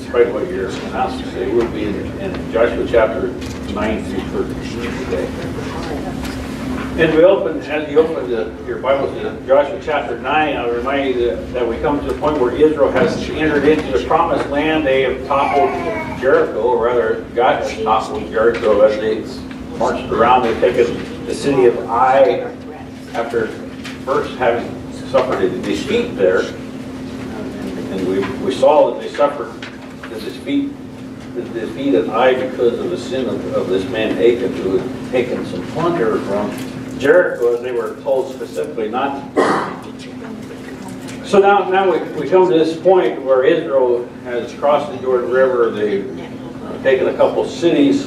despite what your announcements say, we'll be in Joshua chapter 9 through 13 today. As you open your Bibles to Joshua chapter 9, I'll remind you that we come to the point where Israel has entered into the promised land. They have toppled Jericho, or rather, God has toppled Jericho as they marched around. They've taken the city of Ai after first having suffered a defeat there. And we saw that they suffered the defeat of Ai because of the sin of this man Achan, who had taken some plunder from Jericho, as they were told specifically not to. So now we come to this point where Israel has crossed the Jordan River. They've taken a couple cities.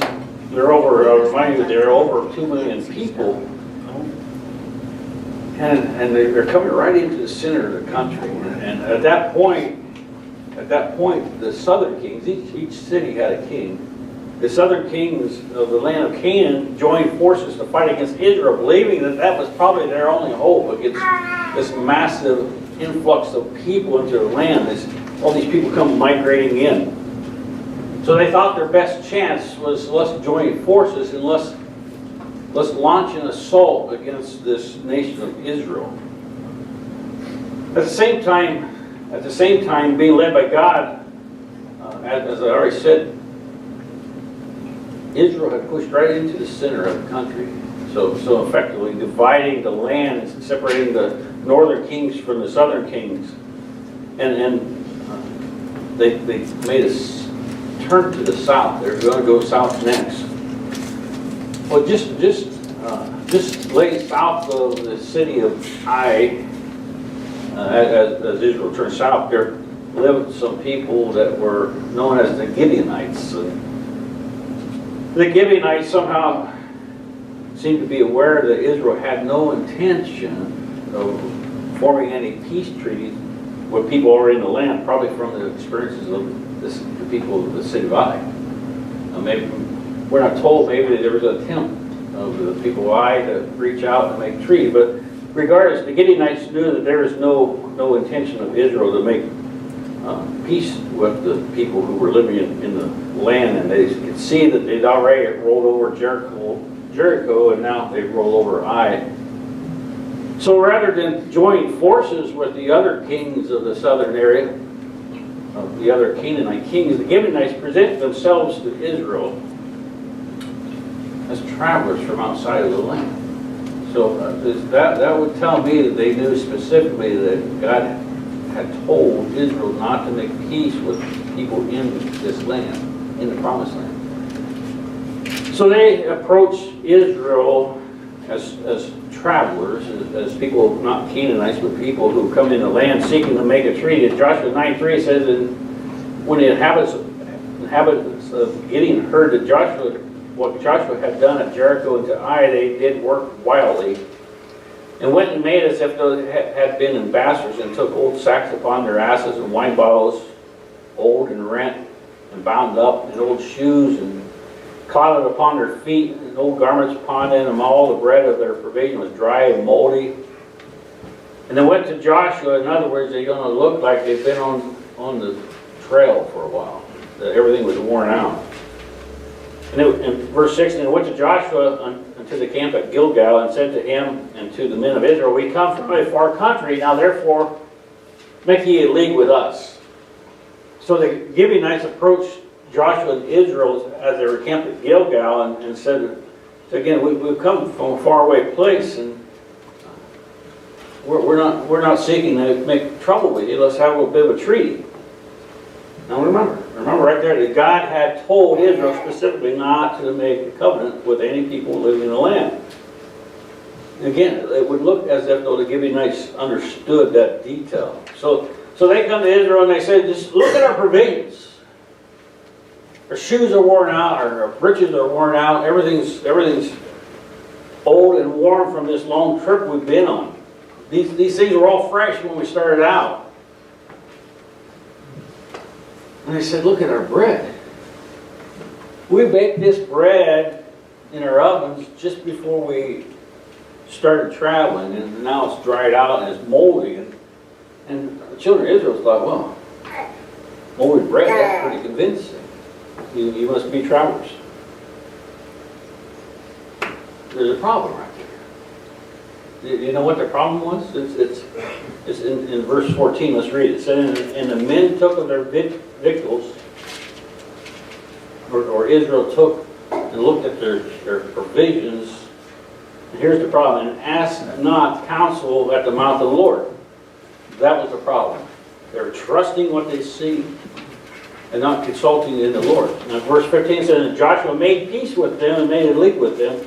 They're over, I'll remind you, there are over 2 million people. And they're coming right into the center of the country. And at that point, the southern kings, each city had a king. The southern kings of the land of Canaan joined forces to fight against Israel, believing that that was probably their only hope against this massive influx of people into the land. All these people come migrating in. So they thought their best chance was, let's join forces and let's launch an assault against this nation of Israel. At the same time, being led by God, as I already said, Israel had pushed right into the center of the country, so effectively dividing the land, separating the northern kings from the southern kings, and they made us turn to the south. They're going to go south next. Well, just lay south of the city of Ai, as Israel turned south, there lived some people that were known as the Gibeonites. The Gibeonites somehow seemed to be aware that Israel had no intention of forming any peace treaties with people already in the land, probably from the experiences of the people of the city of Ai. Maybe we're not told. Maybe there was an attempt of the people of Ai to reach out and make treaty, but regardless, the Gibeonites knew that there was no intention of Israel to make peace with the people who were living in the land, and they could see that they'd already rolled over Jericho, and now they've rolled over Ai. So rather than join forces with the other kings of the southern area, of the other Canaanite kings, the Gibeonites present themselves to Israel as travelers from outside of the land. So that would tell me that they knew specifically that God had told Israel not to make peace with people in this land, in the promised land. So they approach Israel as travelers, as people, not Canaanites, but people who come into the land seeking to make a treaty. Joshua 9:3 says that when the inhabitants of Gideon heard that what Joshua had done at Jericho and to Ai, they did work wildly, and went and made as if they had been ambassadors, and took old sacks upon their asses, and wine bottles, old and rent, and bound up, and old shoes, and clodded upon their feet, and old garments upon them, and all the bread of their provision was dry and moldy. And they went to Joshua. In other words, they're going to look like they've been on the trail for a while. That everything was worn out. And in verse 6, and they went to Joshua unto the camp at Gilgal, and said to him and to the men of Israel, we come from a far country, now therefore make ye a league with us. So the Gibeonites approached Joshua and Israel as they were camped at Gilgal, and said, again, we've come from a faraway place, and we're not seeking to make trouble with you. Let's have a little bit of a treaty. Now remember right there that God had told Israel specifically not to make a covenant with any people living in the land. Again, it would look as if though the Gibeonites understood that detail. So they come to Israel and they say, just look at our provisions. Our shoes are worn out, our breeches are worn out, everything's old and worn from this long trip we've been on. These things were all fresh when we started out. And they said, look at our bread. We baked this bread in our ovens just before we started traveling, and now it's dried out and it's moldy. And the children of Israel thought, well, Well, we've read that's pretty convincing. You must be travelers. There's a problem right there. You know what the problem was? It's in verse 14. Let's read it. It said, and the men took of their victuals, or Israel took and looked at their provisions. And here's the problem. And asked not counsel at the mouth of the Lord. That was the problem. They're trusting what they see and not consulting in the Lord. Now, verse 15 says, and Joshua made peace with them and made a league with them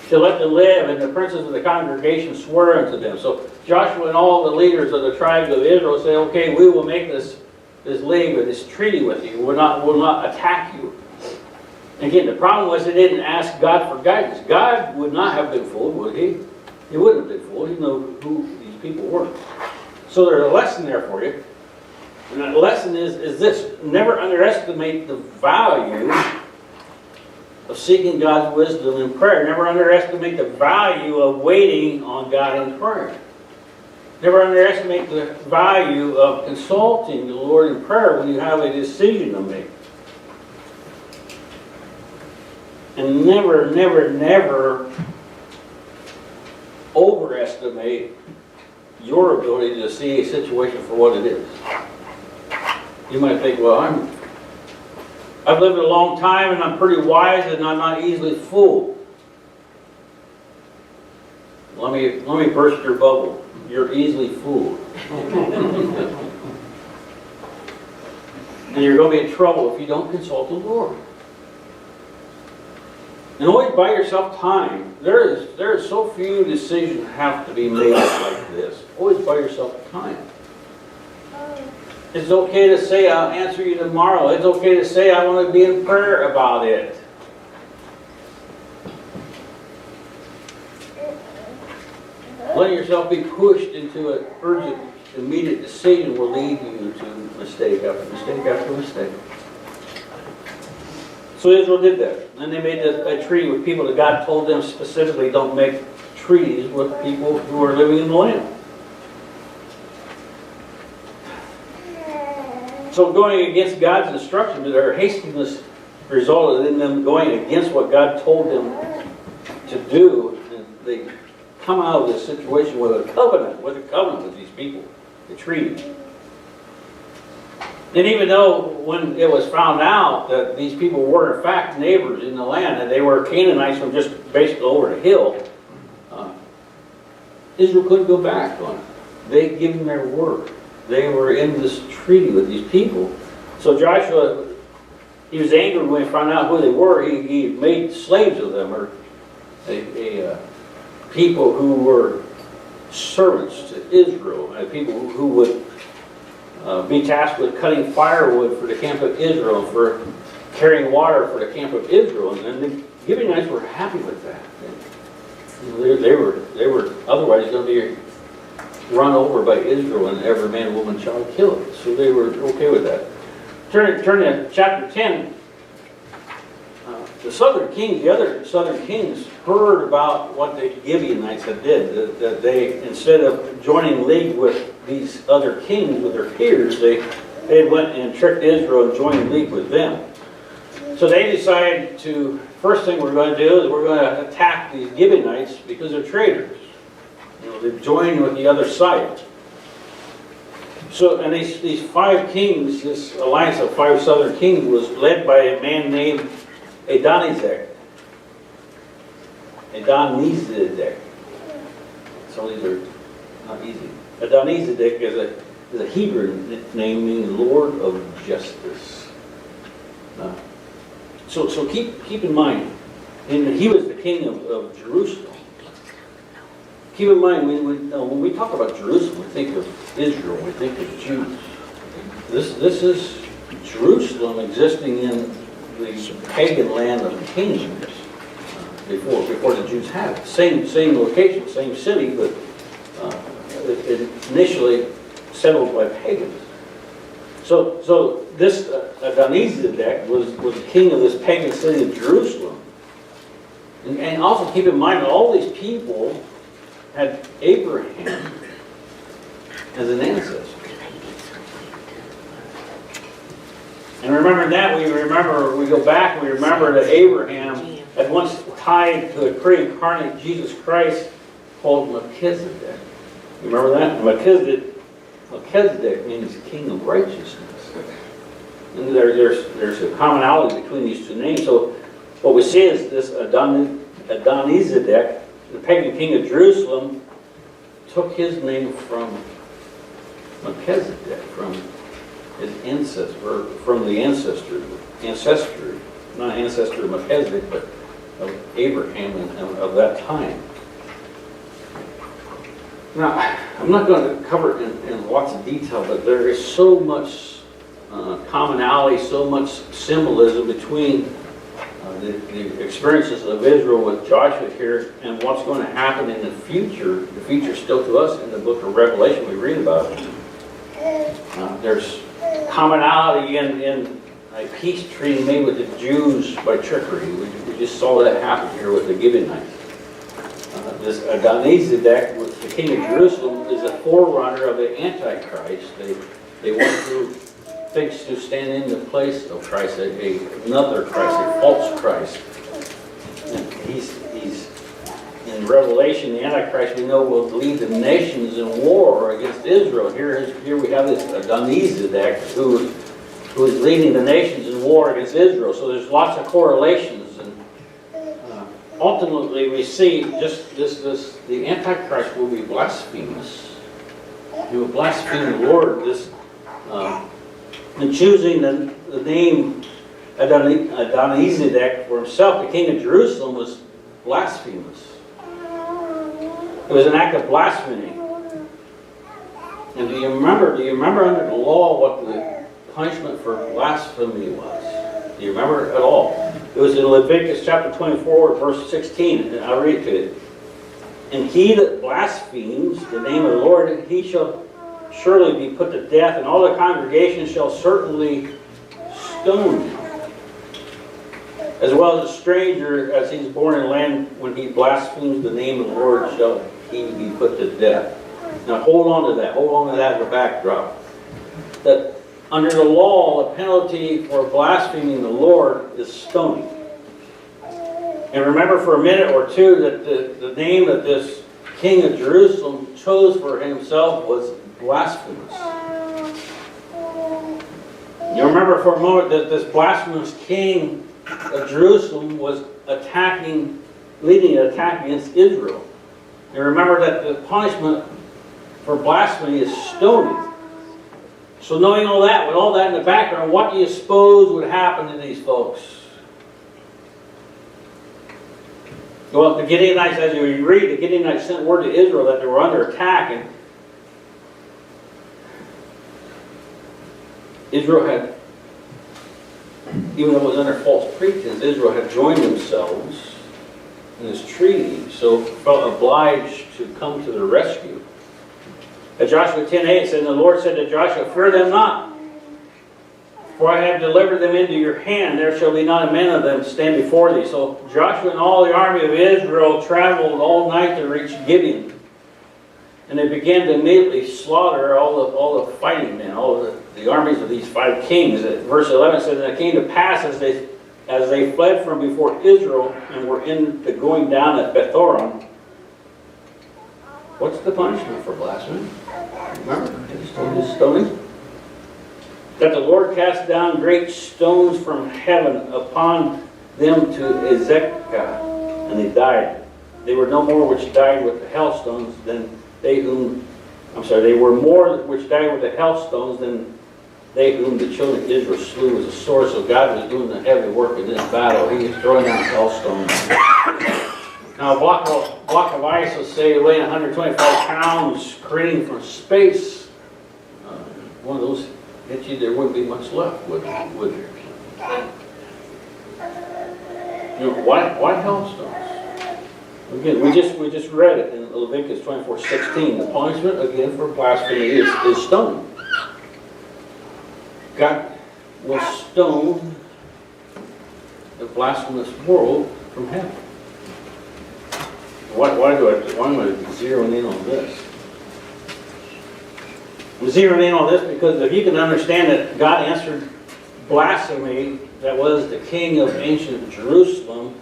to let them live, and the princes of the congregation swore unto them. So Joshua and all the leaders of the tribes of Israel say, okay, we will make this league or this treaty with you. We'll not attack you. Again, the problem was they didn't ask God for guidance. God would not have been fooled, would he? He wouldn't have been fooled. He knew who these people were. So there's a lesson there for you. And that lesson is this. Never underestimate the value of seeking God's wisdom in prayer. Never underestimate the value of waiting on God in prayer. Never underestimate the value of consulting the Lord in prayer when you have a decision to make. And never, never, never overestimate your ability to see a situation for what it is. You might think, well, I've lived a long time and I'm pretty wise and I'm not easily fooled. Let me burst your bubble. You're easily fooled. And you're going to be in trouble if you don't consult the Lord. And always buy yourself time. There are so few decisions that have to be made like this. Always buy yourself time. It's okay to say, I'll answer you tomorrow. It's okay to say, I want to be in prayer about it. Letting yourself be pushed into an urgent, immediate decision will lead you to mistake after mistake after mistake. So Israel did that. And they made a treaty with people that God told them specifically don't make treaties with people who are living in the land. So going against God's instructions, their hastiness resulted in them going against what God told them to do. And they come out of this situation with a covenant with these people, the treaty. And even though when it was found out that these people were in fact neighbors in the land, and they were Canaanites from just basically over the hill, Israel couldn't go back on it. They'd given their word. They were in this treaty with these people. So Joshua, he was angry when he found out who they were. He made slaves of them, or a people who were servants to Israel, and people who would be tasked with cutting firewood for the camp of Israel, for carrying water for the camp of Israel. And the Gibeonites were happy with that. They were otherwise going to be run over by Israel and every man, woman, child killed. So they were okay with that. Turn to chapter 10. The other southern kings heard about what the Gibeonites had did. That they, instead of joining league with these other kings, with their peers, they went and tricked Israel and joined league with them. So they decided to, first thing we're going to do is we're going to attack these Gibeonites because they're traitors. They've joined with the other side. So, and these five kings, this alliance of five southern kings, was led by a man named Adonizedek. Some of these are not easy. Adonizedek is a Hebrew name meaning Lord of Justice. So keep in mind, and he was the king of Jerusalem. Keep in mind, when we talk about Jerusalem, we think of Israel, we think of Jews. This is Jerusalem existing in the pagan land of Canaan before the Jews had it. Same location, same city, but it initially settled by pagans. So this Adonizedek was the king of this pagan city of Jerusalem. And also keep in mind that all these people had Abraham as an ancestor. And remember that, we go back, we remember that Abraham had once tied to a pre-incarnate Jesus Christ called Melchizedek. You remember that? Melchizedek means king of righteousness. And there's a commonality between these two names. So what we see is this Adonizedek, the pagan king of Jerusalem, took his name from Melchizedek, from his ancestor, from the ancestor, not ancestor of Melchizedek, but of Abraham and of that time. Now, I'm not going to cover it in lots of detail, but there is so much commonality, so much symbolism between the experiences of Israel with Joshua here and what's going to happen in the future still to us in the book of Revelation we read about it. There's commonality in a peace treaty made with the Jews by trickery. We just saw that happen here with the Gibeonites. This Adonizedek, the king of Jerusalem, is a forerunner of the Antichrist. They want to thinks to stand in the place of Christ, another Christ, a false Christ. And he's in Revelation, the Antichrist we know will lead the nations in war against Israel. Here we have this Adonizedek who is leading the nations in war against Israel. So there's lots of correlations, and ultimately we see just the Antichrist will be blasphemous. He will blaspheme the Lord. And choosing the name Adonizedek for himself, the king of Jerusalem, was blasphemous. It was an act of blasphemy. And do you remember under the law what the punishment for blasphemy was? Do you remember at all? It was in Leviticus chapter 24, verse 16, and I'll read it to you. And he that blasphemes the name of the Lord, he shall surely be put to death, and all the congregation shall certainly stone him. As well as a stranger, as he's born in land, when he blasphemes the name of the Lord, shall he be put to death. Now hold on to that as a backdrop. That under the law, the penalty for blaspheming the Lord is stoning. And remember for a minute or two that the name that this king of Jerusalem chose for himself was blasphemous. You remember for a moment that this blasphemous king of Jerusalem was leading an attack against Israel. And remember that the punishment for blasphemy is stoning. So knowing all that, with all that in the background, what do you suppose would happen to these folks? Well, the Gibeonites, as you read, the Gibeonites sent word to Israel that they were under attack, and Israel had, even though it was under false pretense, Israel had joined themselves in this treaty, so felt obliged to come to their rescue. At Joshua 10:8 said, and the Lord said to Joshua, fear them not, for I have delivered them into your hand. There shall be not a man of them stand before thee. So Joshua and all the army of Israel traveled all night to reach Gibeon. And they began to immediately slaughter all the fighting men, all the armies of these 5 kings. Verse 11 says, and it came to pass as they fled from before Israel and were in the going down at Bethoron. What's the punishment for blasphemy? Remember, it's stoning. That the Lord cast down great stones from heaven upon them to Ezekah, and they died. They were no more which died with the hailstones than they were more which died with the hailstones than they whom the children of Israel slew with the sword. So God was doing the heavy work in this battle. He was throwing out hailstones. Now a block of ice, let's say, weighing 125 pounds, creating from space, one of those hit you, there wouldn't be much left, would there? You know, why hailstones? Again, we just read it in Leviticus 24:16. The punishment again for blasphemy is stoning. God will stone the blasphemous world from heaven. Why am I zeroing in on this? I'm zeroing in on this because if you can understand that God answered blasphemy that was the king of ancient Jerusalem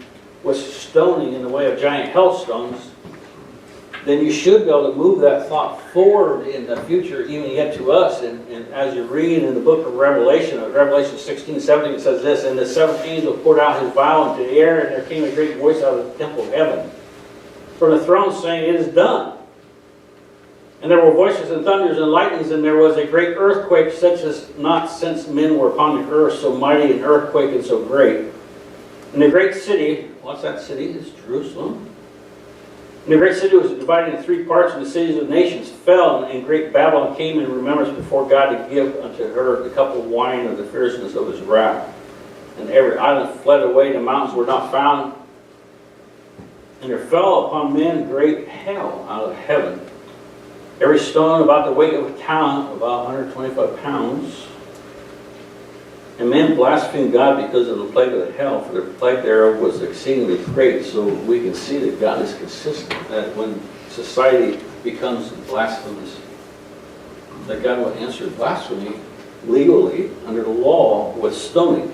was stoning in the way of giant hailstones, then you should be able to move that thought forward in the future, even yet to us. And as you read in the book of Revelation 16, 17, it says this, "And the seventh angel poured out his vial into the air, and there came a great voice out of the temple of heaven from the throne, saying, 'It is done.' And there were voices and thunders and lightnings, and there was a great earthquake, such as not since men were upon the earth, so mighty an earthquake and so great. And the great city," what's that city? It's Jerusalem. "And the great city was divided into three parts, and the cities of the nations fell, and great Babylon came in remembrance before God to give unto her the cup of wine of the fierceness of his wrath. And every island fled away, the mountains were not found. And there fell upon men great hail out of heaven, every stone about the weight of a talent, about 125 pounds. And men blasphemed God because of the plague of the hail, for the plague thereof was exceedingly great." So we can see that God is consistent, that when society becomes blasphemous, that God will answer blasphemy legally under the law with stoning.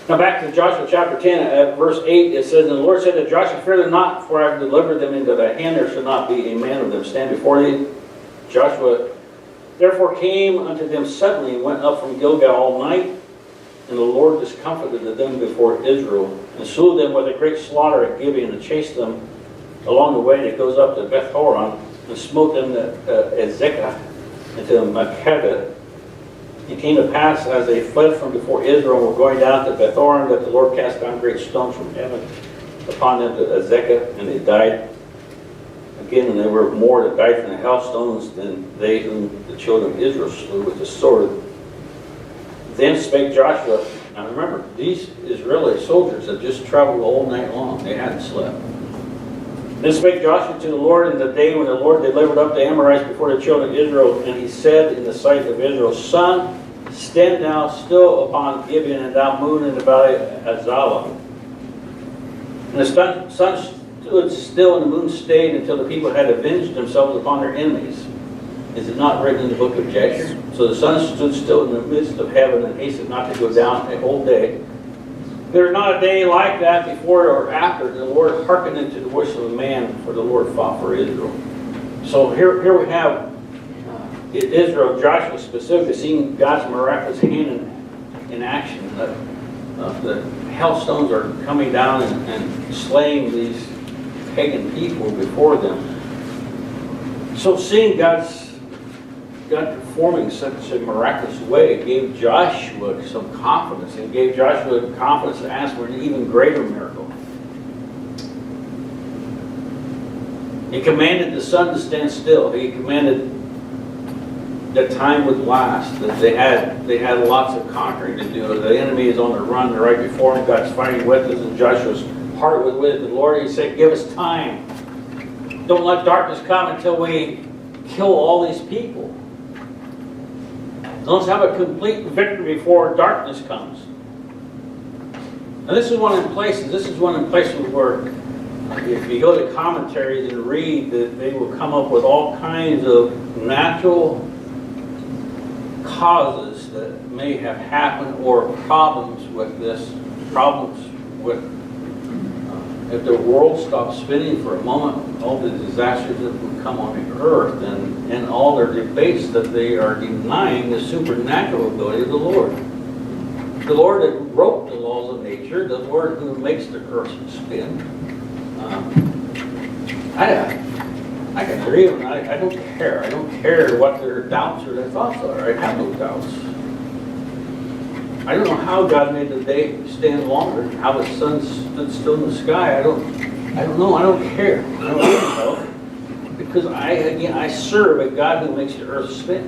Now back to Joshua chapter 10, at verse 8, it says, "And the Lord said to Joshua, Fear them not, for I have delivered them into thy hand. There shall not be a man of them stand before thee." Joshua therefore came unto them suddenly, and went up from Gilgal all night. And the Lord discomfited them before Israel, and slew them with a great slaughter at Gibeon, and chased them along the way that goes up to Beth-horon, and smote them at Azekah, and to Makkedah. It came to pass, as they fled from before Israel, and were going down to Beth-horon, that the Lord cast down great stones from heaven upon them to Azekah, and they died. Again, and there were more that died from the hailstones than they whom the children of Israel slew with the sword. Then spake Joshua, now remember, these Israeli soldiers had just traveled all night long. They hadn't slept. Then spake Joshua to the Lord in the day when the Lord delivered up the Amorites before the children of Israel, and he said in the sight of Israel, Sun, stand thou still upon Gibeon, and thou moon in the valley of Azalah. And the sun stood still, and the moon stayed until the people had avenged themselves upon their enemies. Is it not written in the book of Jasher? So the sun stood still in the midst of heaven, and hastened not to go down a whole day. There's not a day like that before or after the Lord hearkened unto the voice of a man, for the Lord fought for Israel. So here we have Israel, Joshua specifically, seeing God's miraculous hand in action. The hailstones are coming down and slaying these pagan people before them. So seeing God performing such a miraculous way gave Joshua some confidence, and gave Joshua confidence to ask for an even greater miracle. He commanded the sun to stand still. He commanded that time would last, that they had lots of conquering to do. The enemy is on the run right before him. God's fighting with us, and Joshua's heart was with the Lord. He said, give us time. Don't let darkness come until we kill all these people. Let's have a complete victory before darkness comes. And this is one of the places where if you go to commentaries and read, that they will come up with all kinds of natural causes that may have happened, or problems with if the world stopped spinning for a moment, all the disasters that would come on the earth, and all their debates that they are denying the supernatural ability of the Lord. The Lord that wrote the laws of nature, the Lord who makes the earth spin. I can agree with them. I don't care. I don't care what their doubts or their thoughts are. I have no doubts. I don't know how God made the day stand longer, how the sun stood still in the sky. I don't know. I don't care. I don't know. Because I serve a God who makes the earth spin.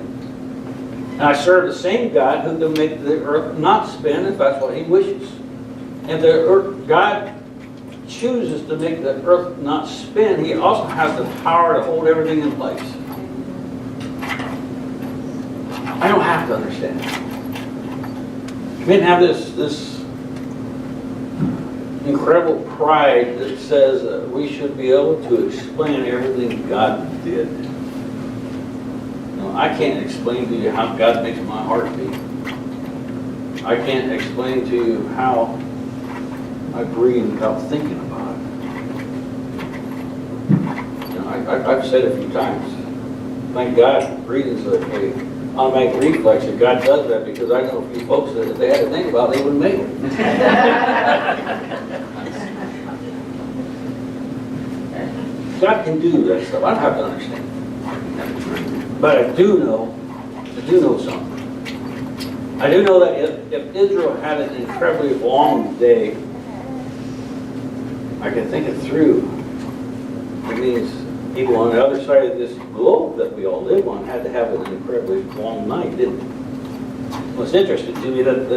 And I serve the same God who can make the earth not spin if that's what he wishes. And God chooses to make the earth not spin, he also has the power to hold everything in place. I don't have to understand. We didn't have this incredible pride that says we should be able to explain everything God did. I can't explain to you how God makes my heart beat. I can't explain to you how I breathe without thinking about it. You know, I've said it a few times. Thank God breathing is a automatic reflex, and God does that, because I know a few folks that if they had to think about it, they wouldn't make it. God can do that stuff. I don't have to understand. But I do know something. I do know that if Israel had an incredibly long day, I can think it through. It means people on the other side of this globe that we all live on had to have an incredibly long night, didn't they? Well, it's interesting to me that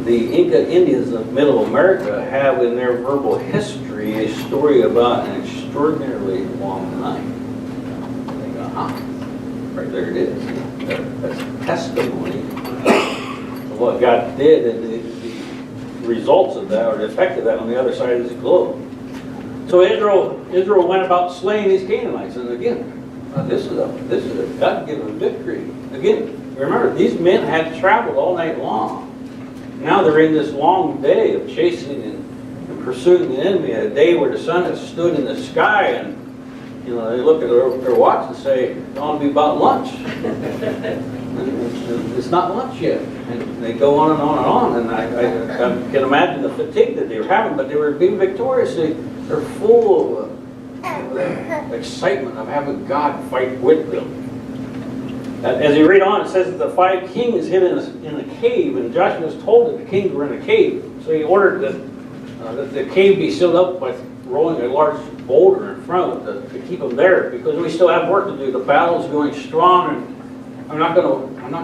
the Inca Indians of Middle America have in their verbal history a story about an extraordinarily long night. They go, right there it is. That's testimony of what God did and the results of that, or the effect of that on the other side of this globe. So Israel went about slaying these Canaanites, and again, this is a God-given victory. Again, remember, these men had traveled all night long. Now they're in this long day of chasing and pursuing the enemy, a day where the sun has stood in the sky, and you know, they look at their watch and say, it's going to be about lunch. It's not lunch yet. And they go on and on and on, and I can imagine the fatigue that they were having, but they were being victorious. They're full of excitement of having God fight with them. As you read on, it says that the 5 kings hid in a cave, and Joshua was told that the kings were in a cave. So he ordered that the cave be sealed up by rolling a large boulder in front of it to keep them there, because we still have work to do. The battle's going strong, and I'm not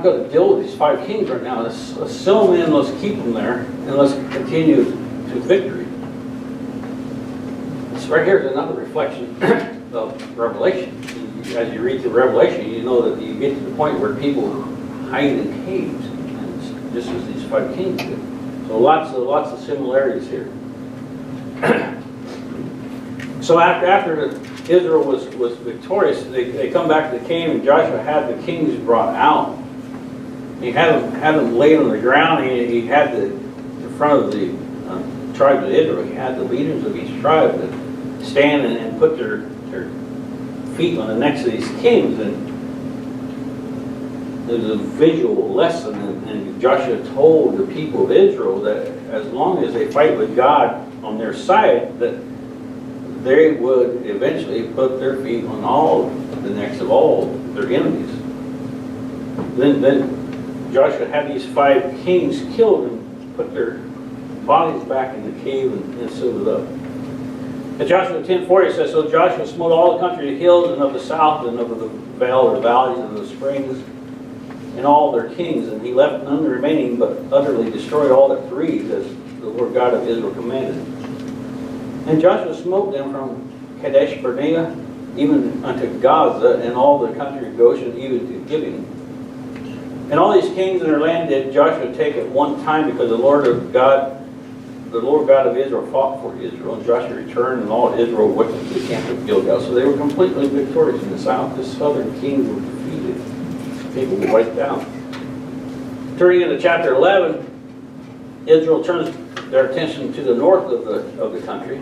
going to deal with these 5 kings right now. Let's seal them in, let's keep them there, and let's continue to victory. This right here is another reflection of Revelation. As you read through Revelation, you know that you get to the point where people hide in caves, and it's just as these 5 kings did. So lots of similarities here. So after Israel was victorious, they come back to the cave, and Joshua had the kings brought out. He had them laid on the ground. He had in front of the tribes of Israel, he had the leaders of each tribe that stand and put their feet on the necks of these kings. And there's a visual lesson, and Joshua told the people of Israel that as long as they fight with God on their side, that they would eventually put their feet on all the necks of all their enemies. Then Joshua had these 5 kings killed and put their bodies back in the cave and sealed it up. In Joshua 10:40 it says, so Joshua smote all the country of the hills and of the south and of the vale or valleys and the springs and all their kings, and he left none remaining, but utterly destroyed all that breathed, as the Lord God of Israel commanded. And Joshua smote them from Kadesh Barnea even unto Gaza, and all the country of Goshen even to Gibeon. And all these kings in their land did Joshua take at one time, because the Lord God of Israel fought for Israel. And Joshua returned, and all Israel went to the camp of Gilgal. So they were completely victorious in the south. The southern kings were defeated. People were wiped out. Turning into chapter 11, Israel turns their attention to the north of the country.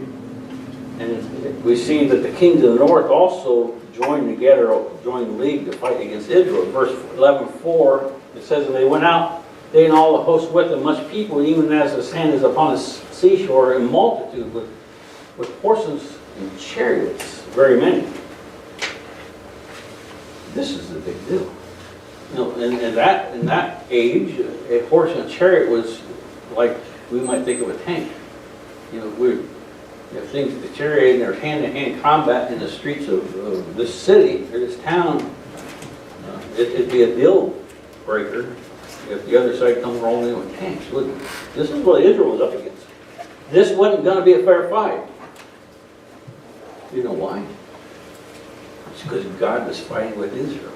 And we see that the kings of the north also joined the league to fight against Israel. Verse 11:4, it says, and they went out, they and all the host with them, much people, even as the sand is upon the seashore, in multitude, with horses and chariots, very many. This is a big deal. You know, in that age, a horse and a chariot was like we might think of a tank. You know, the chariot, and there's hand-to-hand combat in the streets of this city or this town. It'd be a deal breaker if the other side come rolling in with tanks. Look, this is what Israel was up against. This wasn't going to be a fair fight. You know why? It's because God was fighting with Israel.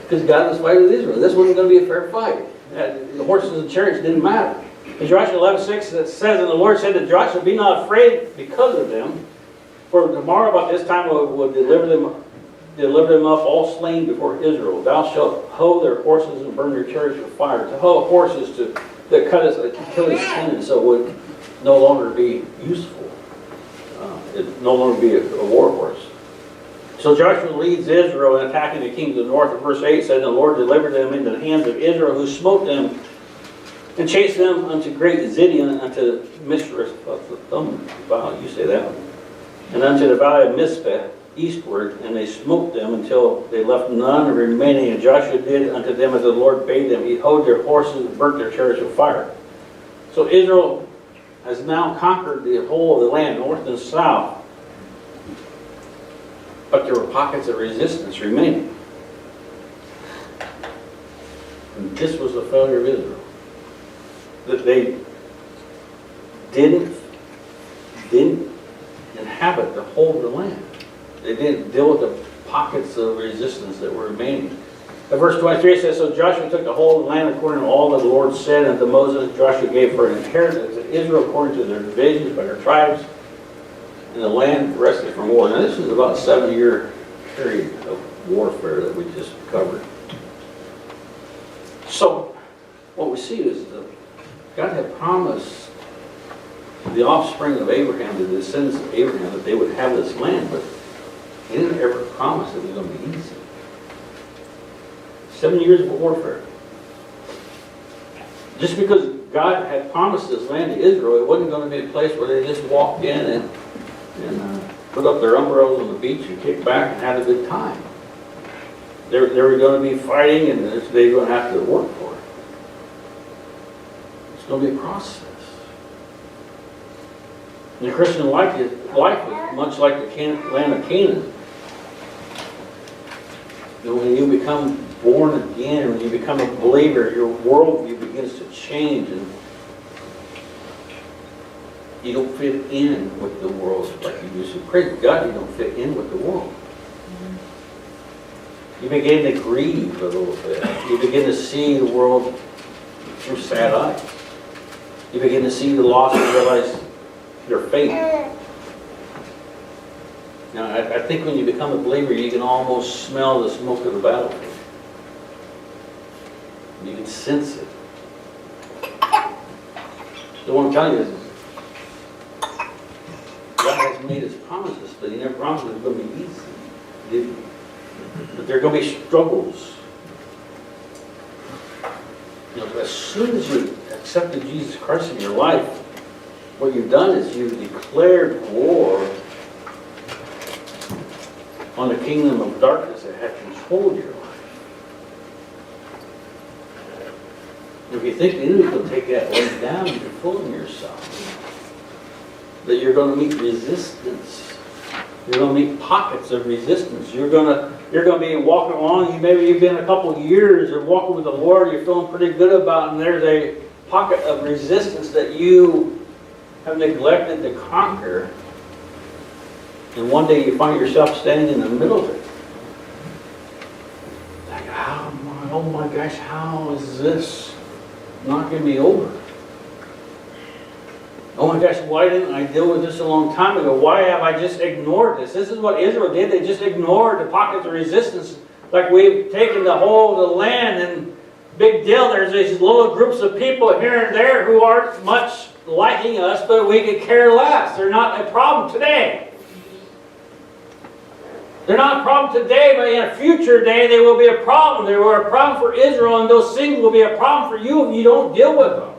Because God was fighting with Israel. This wasn't going to be a fair fight. The horses and chariots didn't matter. In Joshua 11:6 it says, and the Lord said to Joshua, be not afraid because of them, for tomorrow about this time will deliver them delivered them up all slain before Israel. Thou shalt hoe their horses and burn their chariots with fire. To hoe a horse is to cut his Achilles tendon, so it would no longer be useful. It no longer be a war horse. So Joshua leads Israel in attacking the kings of the north. And verse 8 said, the Lord delivered them into the hands of Israel, who smote them and chased them unto great Zidian, unto Mishras, you say that one, and unto the valley of Mizpeh eastward, and they smote them until they left none remaining. And Joshua did unto them as the Lord bade them. He hoed their horses and burnt their chariots with fire. So Israel has now conquered the whole of the land, north and south. But there were pockets of resistance remaining. And this was the failure of Israel. That they didn't inhabit the whole of the land. They didn't deal with the pockets of resistance that were remaining. And verse 23 says, so Joshua took the whole of the land according to all that the Lord said unto Moses. Joshua gave for an inheritance to Israel according to their divisions by their tribes. And the land rested from war. Now this is about a 7-year period of warfare that we just covered. So what we see is that God had promised the offspring of Abraham, the descendants of Abraham, that they would have this land, but He didn't ever promise it was going to be easy. 7 years of warfare. Just because God had promised this land to Israel, it wasn't going to be a place where they just walked in and put up their umbrellas on the beach and kicked back and had a good time. They were going to be fighting, and they were going to have to work for it. It's going to be a process. And the Christian life is much like the land of Canaan. And when you become born again, when you become a believer, your worldview begins to change, and you don't fit in with the world like you used to. Praise God, you don't fit in with the world. You begin to grieve a little bit. You begin to see the world through sad eyes. You begin to see the loss and realize your fate. Now, I think when you become a believer, you can almost smell the smoke of the battlefield. You can sense it. So what I'm telling you is, God has made His promises, but He never promised it was going to be easy. Did He? But there are going to be struggles. You know, as soon as you accepted Jesus Christ in your life, what you've done is you've declared war on the kingdom of darkness that had controlled your life. If you think the enemy will take that way down, you're fooling yourself. That you're going to meet resistance. You're going to meet pockets of resistance. You're going to be walking along. Maybe you've been a couple of years of walking with the Lord. You're feeling pretty good about it, and there's a pocket of resistance that you have neglected to conquer. And one day you find yourself standing in the middle of it. Like, oh my gosh, how is this knocking me over? Oh my gosh, why didn't I deal with this a long time ago? Why have I just ignored this? This is what Israel did. They just ignored the pockets of resistance. Like we've taken the whole of the land, and big deal, there's these little groups of people here and there who aren't much liking us, but we could care less. They're not a problem today. They're not a problem today, but in a future day they will be a problem. They were a problem for Israel, and those things will be a problem for you if you don't deal with them.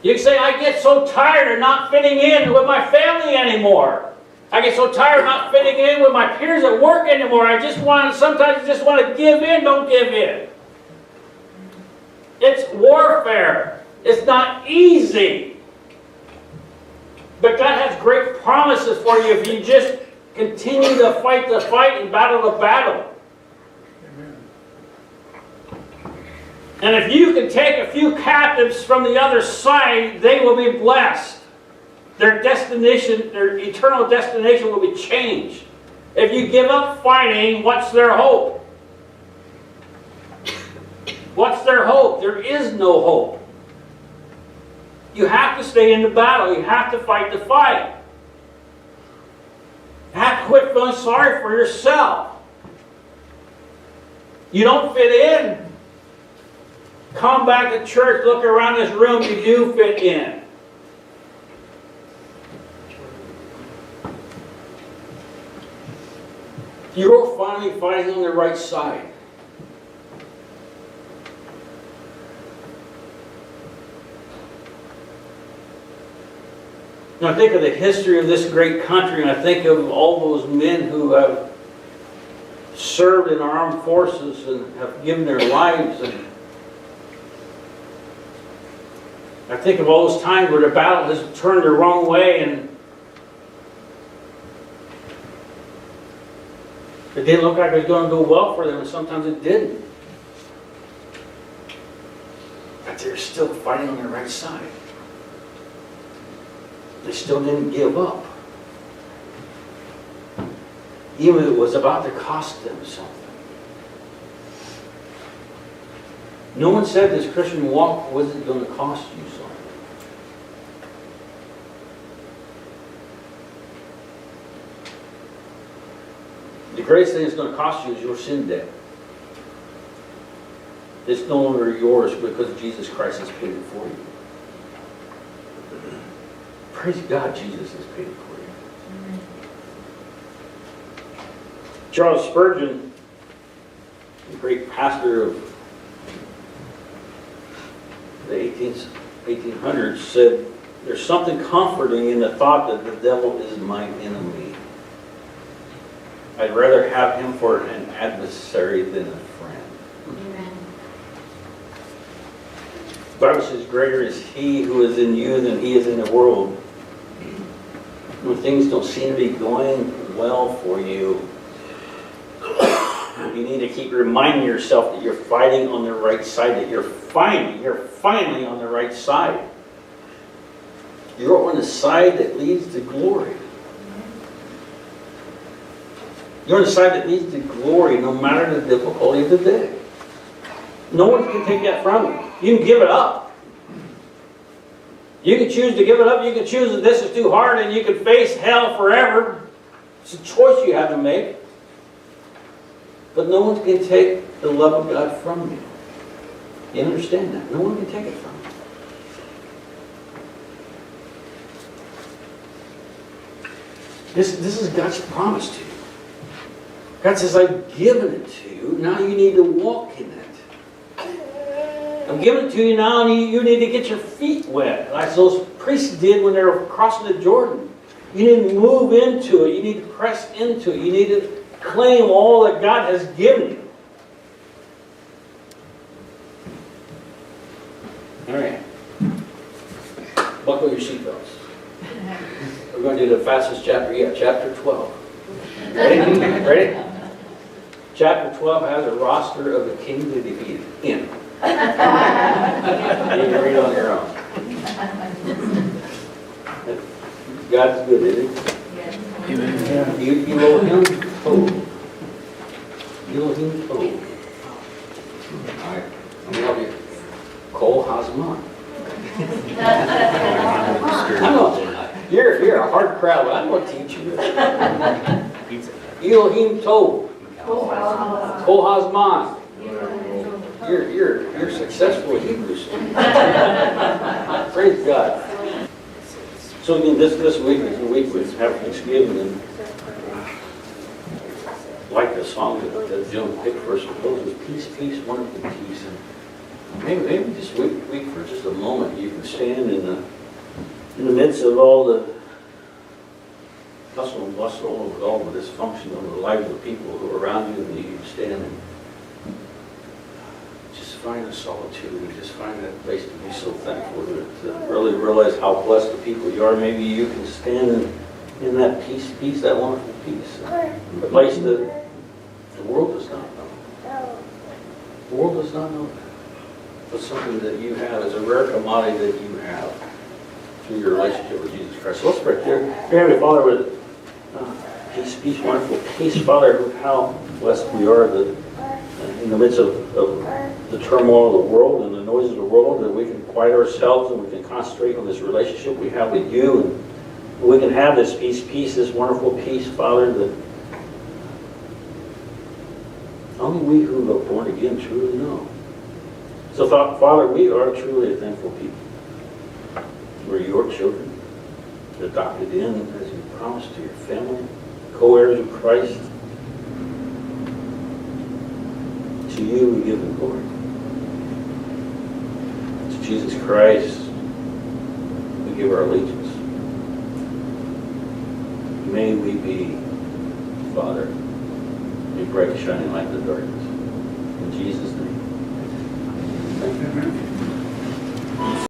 You can say, I get so tired of not fitting in with my family anymore. I get so tired of not fitting in with my peers at work anymore. Sometimes I just want to give in, don't give in. It's warfare. It's not easy. But God has great promises for you if you just continue to fight the fight and battle the battle. And if you can take a few captives from the other side, they will be blessed. Their destination, their eternal destination will be changed. If you give up fighting, what's their hope? What's their hope? There is no hope. You have to stay in the battle. You have to fight the fight. quit feeling sorry for yourself. You don't fit in. Come back to church, look around this room, you do fit in. You're finally fighting on the right side. Now I think of the history of this great country, and I think of all those men who have served in our armed forces and have given their lives. And I think of all those times where the battle has turned the wrong way and it didn't look like it was going to go well for them, and sometimes it didn't. But they're still fighting on the right side. They still didn't give up. Even if it was about to cost them something. No one said this Christian walk wasn't going to cost you something. The greatest thing it's going to cost you is your sin debt. It's no longer yours because Jesus Christ has paid it for you. Praise God, Jesus has paid it for you. Amen. Charles Spurgeon, the great pastor of the 1800s, said, "There's something comforting in the thought that the devil is my enemy. I'd rather have him for an adversary than a friend." Amen. The Bible says, "Greater is he who is in you than he is in the world." When things don't seem to be going well for you, you need to keep reminding yourself that you're fighting on the right side, that you're finally on the right side. You're on the side that leads to glory. You're on the side that leads to glory no matter the difficulty of the day. No one can take that from you. You can give it up. You can choose to give it up. You can choose that this is too hard and you can face hell forever. It's a choice you have to make. But no one can take the love of God from you. You understand that? No one can take it from you. This is God's promise to you. God says, I've given it to you. Now you need to walk in it. I'm giving it to you now, and you need to get your feet wet, like those priests did when they were crossing the Jordan. You need to move into it. You need to press into it. You need to claim all that God has given you. All right. Buckle your seatbelts. We're going to do the fastest chapter yet, chapter 12. Ready? Ready? Chapter 12 has a roster of the kings they defeated in. You can read on your own. God's good, isn't he? Amen. Elohim Tov. Elohim Tov. All right, I'm going to help you. Kol Hazman. I know you're a hard crowd, but I'm going to teach you. Elohim Tov. Kol Hazman. You're successful Hebrews. Praise God. So again, this week is a week we have Thanksgiving, and like the song that Joan picked for us to close is "Peace, Peace, Wonderful Peace." And maybe this week for just a moment you can stand in the midst of all the hustle and bustle, of all the dysfunction of the lives of the people who are around you, and you can stand and just find a solitude, and just find that place to be so thankful, to really realize how blessed the people you are. Maybe you can stand in that peace, that wonderful peace, a place that the world does not know. The world does not know that. But something that you have is a rare commodity that you have through your relationship with Jesus Christ. So let's pray. Dear Heavenly Father, with peace, wonderful peace, Father, how blessed we are that in the midst of the turmoil of the world and the noise of the world, that we can quiet ourselves and we can concentrate on this relationship we have with you, and we can have this peace, this wonderful peace, Father, that Only we who are born again truly know. So, Father, we are truly a thankful people. We're your children, adopted in as you promised to your family, co-heirs of Christ. To you we give the glory. To Jesus Christ we give our allegiance. May we be, Father, a bright shining light in the darkness. In Jesus' name. Thank you.